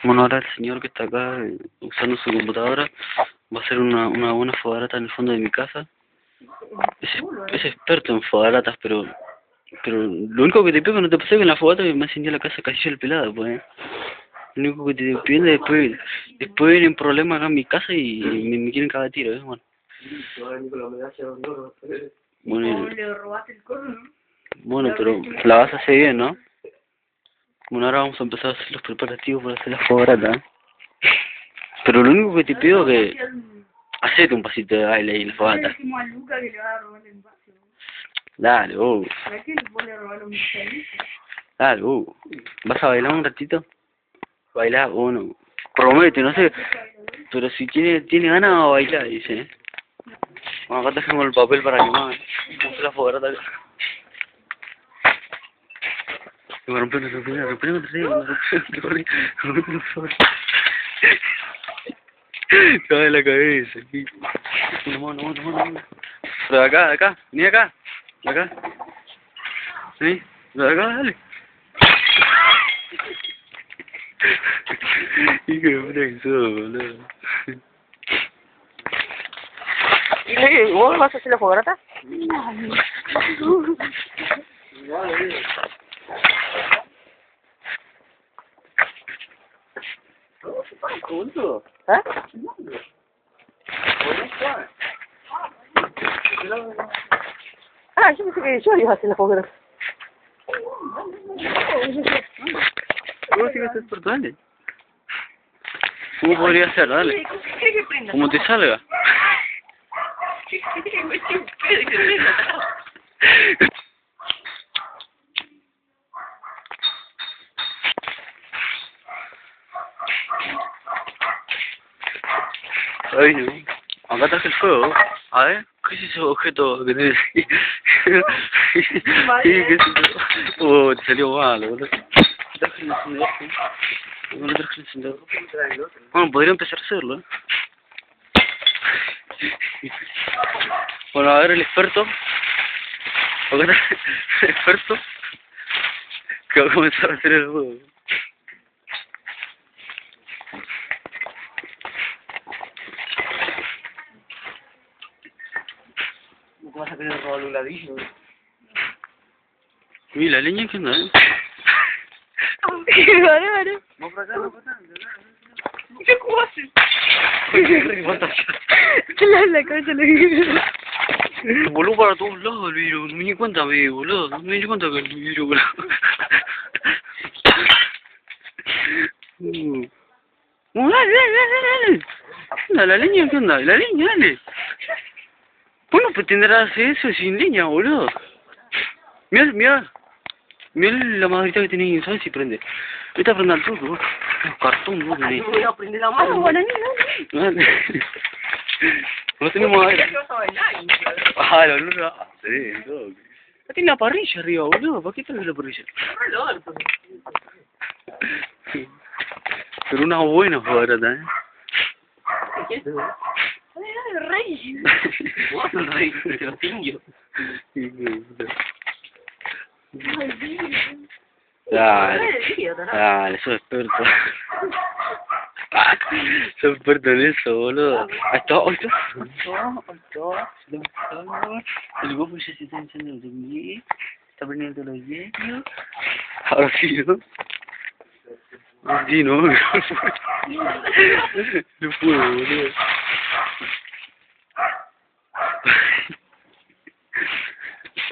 Bueno, ahora el señor que está acá usando su computadora va a hacer una buena fogarata en el fondo de mi casa. Es experto en fogaratas, pero lo único que te pido que no te pase que en la fogata me incendió la casa casi el pelado, pues. Lo único que te piden es después vienen problemas acá en mi casa y me quieren cagar a tiro, bueno. Bueno, pero la vas a hacer bien, ¿no? Bueno, ahora vamos a empezar a hacer los preparativos para hacer la fogarata. Pero lo único que te pido es que hacete un pasito de baile ahí en la fogata. Dale, Dale, ¿vas a bailar un ratito? Bailar, bueno, promete, no sé, pero si tiene ganas va a bailar, dice, ¿eh? Bueno, acá dejamos el papel para que más, vamos a la fogarata acá. Me rompió una cae la cabeza, aquí. No. Pero acá, vení acá. ¿Sí? De acá, dale. Hijo de puta que sos, boludo. ¿Y vos vas a hacer la fogarata? ¿Ah? Ah, yo pensé que yo iba a hacer la fogarata. ¿Cómo tienes que hacer? Dale. ¿Cómo podría ser? Dale. Como te salga. Ay, no. Acá traje el fuego. A ver, ¿qué es ese objeto que tienes ahí? ¿Qué es eso? Oh, te salió malo, boludo. Traje el encendedor. No traje el encendedor. Bueno, podría empezar a hacerlo, ¿eh? Bueno, a ver el experto. Acá está el experto que va a comenzar a hacer el fuego. ¿Cómo vas a querer robar un ladrillo? Uy, la leña, ¿qué onda, eh? Vale. Vamos para acá. ¿Qué cómo haces? La cabeza le Voló para todos lados el vidrio, no me di cuenta, boludo. No me di cuenta que el vidrio voló. Dale. Anda, la leña, ¿qué onda? La leña, dale. Vos no pretenderás hacer eso sin leña, boludo. Mirá la maderita que tenés, ¿sabes si prende? Vete a prender el truco, vos. Cartón, vos tenés. No voy a prender la mano, guaraní, ¿no? No tenemos madera. ¿Qué vas a bailar? Ah, la luna. Sí, todo. No tiene la parrilla arriba, boludo. ¿Para qué traes la parrilla? Pero una buena fogarata, ¿eh? Dale, rey. Vos sos el rey, te lo tingo. Dale, sos experto. Sos experto en eso, boludo. Ahí está. El gofo ya se está encendiendo el pie. Está prendiendo los hielos. Ahora sí, ¿no? Sí, ¿no? No puedo, boludo.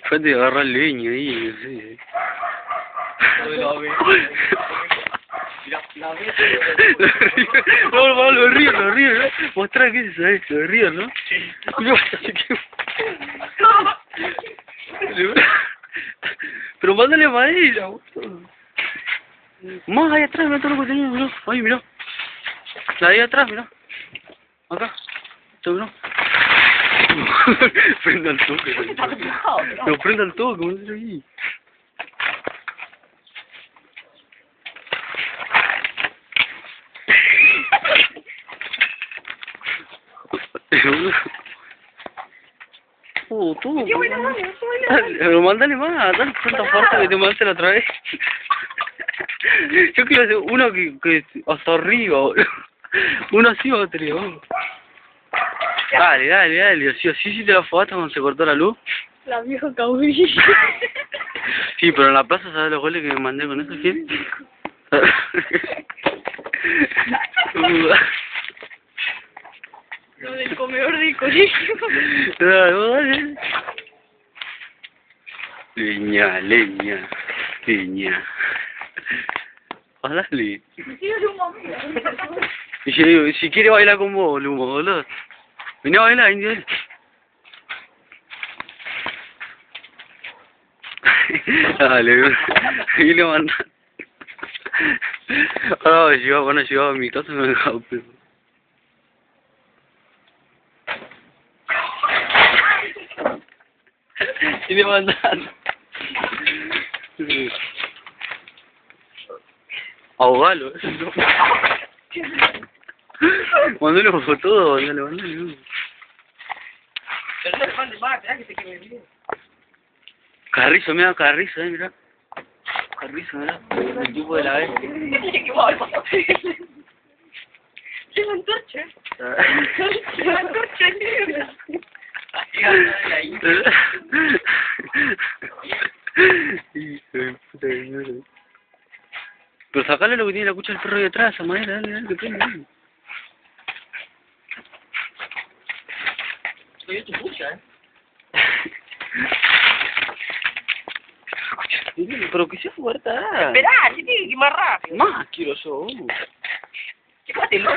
Fíjate de agarrar leña ahí, no sé. Vamos, lo río, ¿no? Mostrá qué es eso, de río, ¿no? Sí. Pero mándale madera, boludo. Más ahí atrás, mirá todo lo que tenía, mirá. Ahí, mirá. La de ahí atrás, mirá. Acá. Esto, mirá. Prenda el toque. No, prenda el toque, como dice aquí. Todo. Pero mándale más, dale tanta fuerza que te mandaste la otra vez. Yo quiero hacer uno que hasta arriba, boludo. Uno así o otro, boludo. Dale, dale, dale. Sí, sí te la fogaste cuando se cortó la luz. La vieja caudilla. Sí, pero en la plaza, ¿sabes los goles que me mandé con eso, Gil? Lo del comedor del colegio. Dale. Leña, leña, leña. Dale. Y yo digo, si quiere bailar con vos, Lumo, boludo. Vení a bailar, India. Dale, y le mandan. Ahora van a llegar a mi casa y me dejan pedo. Y le mandan. Ahogalo, ¿no? Mandale por todo, mandale. Pero no le mandes más, esperá que se queme bien. Carrizo, mira, Carrizo, mira. Carrizo, mira. El tipo de la vez. Lleva antorcha. Lleva antorcha negra. Hijo de puta de mierda. Pero sacale lo que tiene la cucha del perro de atrás, esa madera, dale, dale, que prende, dale. Soy tu pucha, Pero que sea fuerte. Esperá, si tiene que ir más rápido. Más quiero yo. Llévatelo.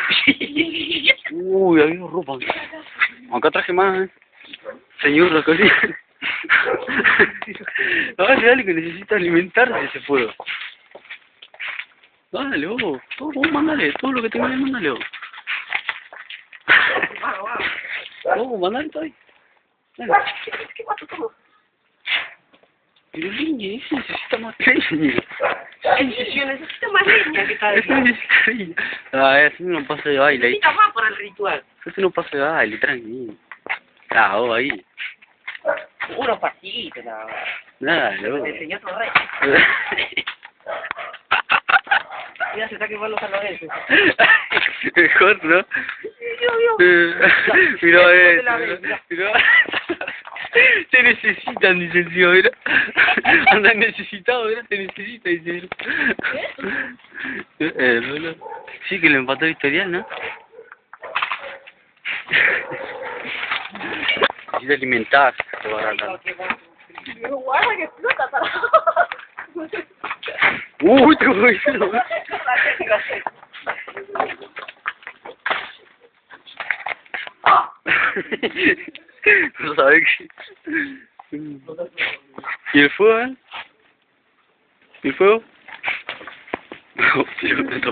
Uy, había ropa. Acá traje más, Señor, la cocina. Dale, dale, que necesita alimentarse ese fuego. Dale, vos, mandale, todo lo que tengas, mandale vos. Vos, mandale todo ahí. Dale. ¿Qué pasa todo? Pero leña, eso necesita más leña. Necesita más leña que tal. Eso necesita leña. Ah, es un paso de baile ahí. Necesita más para el ritual. Es un paso de baile, tranquilo. Ah, vos ahí. Unos pasitos nada más. Dale, vos. Me enseñó tu rey. Mira, se está quemando los saloneses. Mejor, ¿no? Mira, te necesitan, dice el tío, mira. Andan necesitados, mira, te necesita, dice. Sí, que le empató el historial, ¿no? Necesita alimentarse, este barata. Guarda que explota, tarado. Uy, te voy a no sabes qué. ¿Y el fuego, eh? ¿Y el fuego? No, tío, no.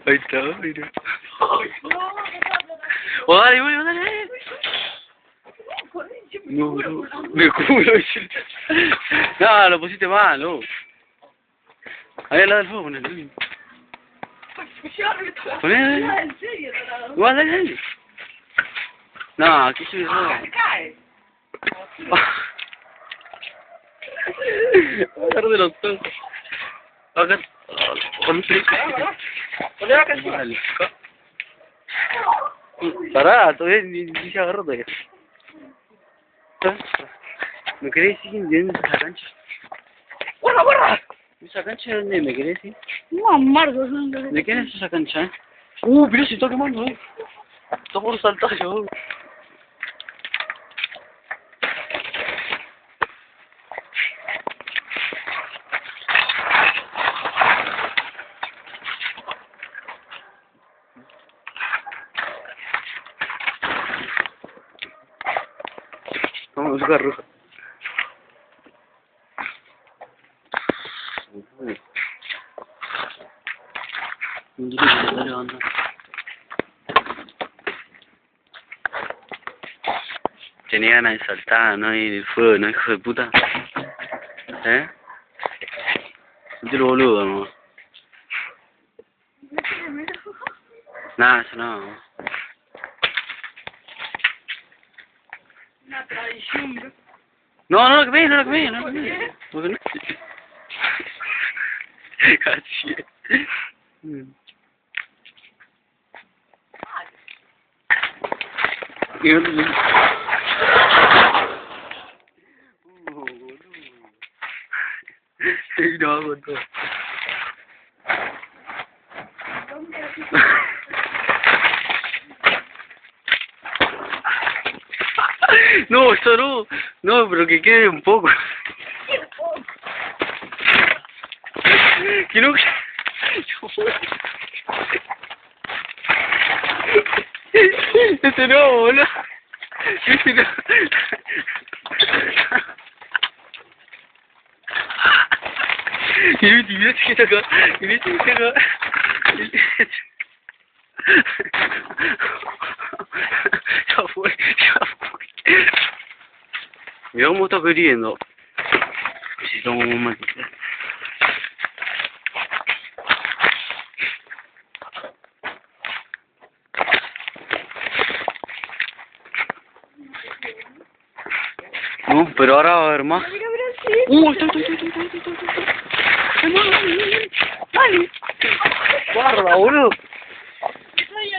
Ahí está, mira. Oh, dale, bueno, dale. No, me culo. No, lo pusiste mal, no. Ahí al lado del fuego, ponele. Ponele. En serio, tarado. Igual, dale, dale. No, aquí se me Se cae. Agarra de los dos. Agarra. Poné acá encima. Dale. Pará, todavía ni se agarró todavía. ¿Me querés decir de dónde es esa cancha? ¡Guarda, guarda! ¿Esa cancha de dónde me querés decir? No, amargo. ¿De quién es esa cancha, eh? Pero se está quemando, Está por saltar yo, Vamos a buscar roja. Dale, anda. Tenía ganas de saltar, ¿no? Y el fuego, ¿no? Hijo de puta. ¿Eh? No te lo boludo, ¿no? Nada, eso no. Una tradición, bro. No, no lo quemé, no lo quemé, no lo quemé. Casi. Y no te... boludo. Sí, no hago todo. No, eso no. No, pero que quede un poco. Que no... Ese no, boludo. Ese no. Mira que está acá. Mira que está acá. Ya fue, ya fue. Mira cómo está queriendo. Si tomo un momento. No, pero ahora va a haber más. Dale. Guarda, boludo.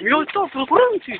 Mira, está, pero por antes.